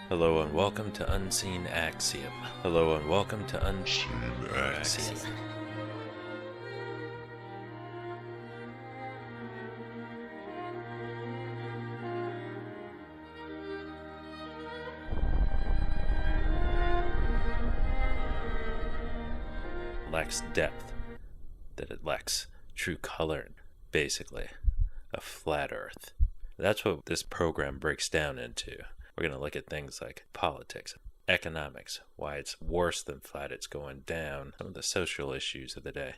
Hello and welcome to unseeNaxiom. Hello and welcome to unseeNaxiom. Lacks depth, that it lacks true color, basically a flat earth. That's what this program breaks down into. We're going to look at things like politics, economics, why it's worse than flat, it's going down, some of the social issues of the day.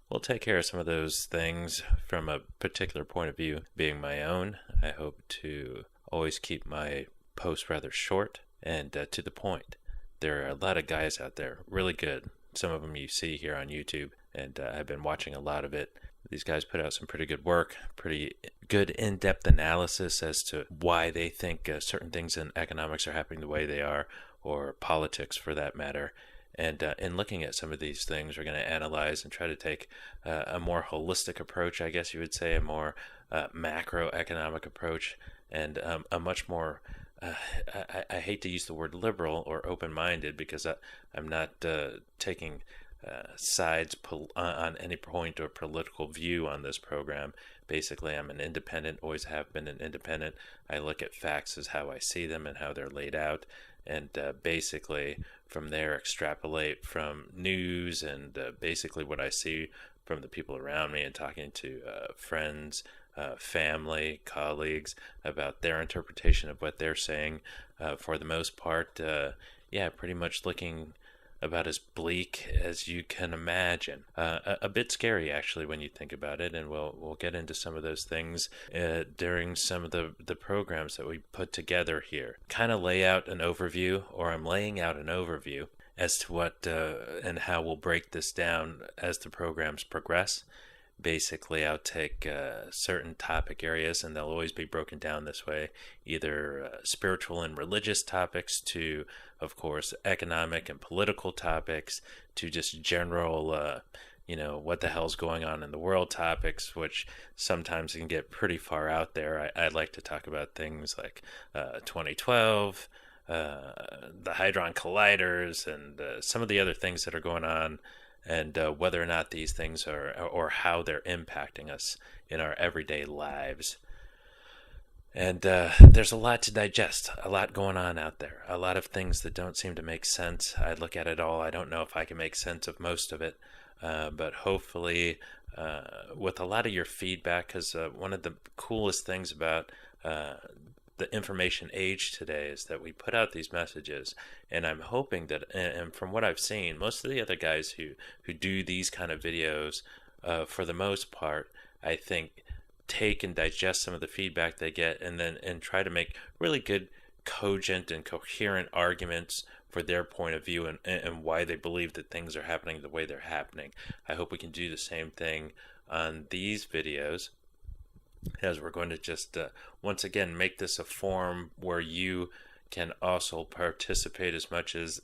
We'll take care of some of those things from a particular point of view, being my own. I hope to always keep my posts rather short and to the point. There are a lot of guys out there, really good. Some of them you see here on YouTube, and I've been watching a lot of it. These guys put out some pretty good work, pretty good in-depth analysis as to why they think certain things in economics are happening the way they are, or politics for that matter. And in looking at some of these things, we're going to analyze and try to take a more holistic approach, I guess you would say, a more macroeconomic approach, and a much more I hate to use the word liberal or open-minded because I'm not taking sides on any point or political view on this program. Basically, I'm an independent, always have been an independent. I look at facts as how I see them and how they're laid out, and basically from there extrapolate from news and basically what I see from the people around me and talking to friends, family, colleagues about their interpretation of what they're saying. For the most part, pretty much looking about as bleak as you can imagine. A bit scary, actually, when you think about it, and we'll get into some of those things during some of the programs that we put together here. Kind of lay out an overview, or I'm laying out an overview as to what and how we'll break this down as the programs progress. Basically, I'll take certain topic areas, and they'll always be broken down this way, either spiritual and religious topics to, of course, economic and political topics to just general, what the hell's going on in the world topics, which sometimes can get pretty far out there. I like to talk about things like 2012, the Hadron Colliders, and some of the other things that are going on, and whether or not these things are, or how they're impacting us in our everyday lives. And there's a lot to digest, a lot going on out there, a lot of things that don't seem to make sense. I look at it all. I don't know if I can make sense of most of it, but hopefully with a lot of your feedback, because one of the coolest things about the information age today is that we put out these messages, and I'm hoping that, and from what I've seen, most of the other guys who do these kind of videos, for the most part, I think take and digest some of the feedback they get, and try to make really good, cogent and coherent arguments for their point of view and why they believe that things are happening the way they're happening. I hope we can do the same thing on these videos, as we're going to just once again make this a forum where you can also participate as much as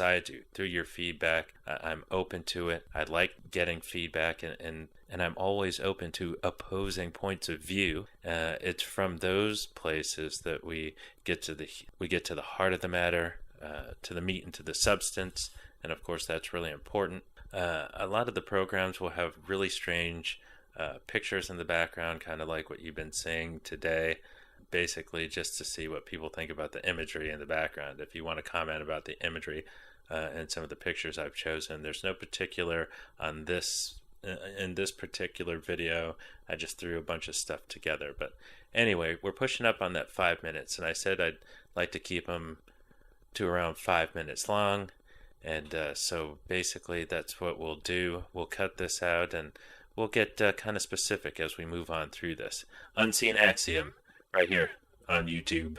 I do through your feedback. I'm open to it. I like getting feedback, and I'm always open to opposing points of view. It's from those places that we get to the heart of the matter, to the meat and to the substance, and of course that's really important. A lot of the programs will have really strange pictures in the background, kind of like what you've been seeing today, basically just to see what people think about the imagery in the background. If you want to comment about the imagery and some of the pictures I've chosen, there's no particular on this in this particular video. I just threw a bunch of stuff together. But anyway, we're pushing up on that 5 minutes, and I said I'd like to keep them to around 5 minutes long, and so basically that's what we'll do. We'll cut this out, and we'll get kind of specific as we move on through this. unseeNaxiom, right here on YouTube.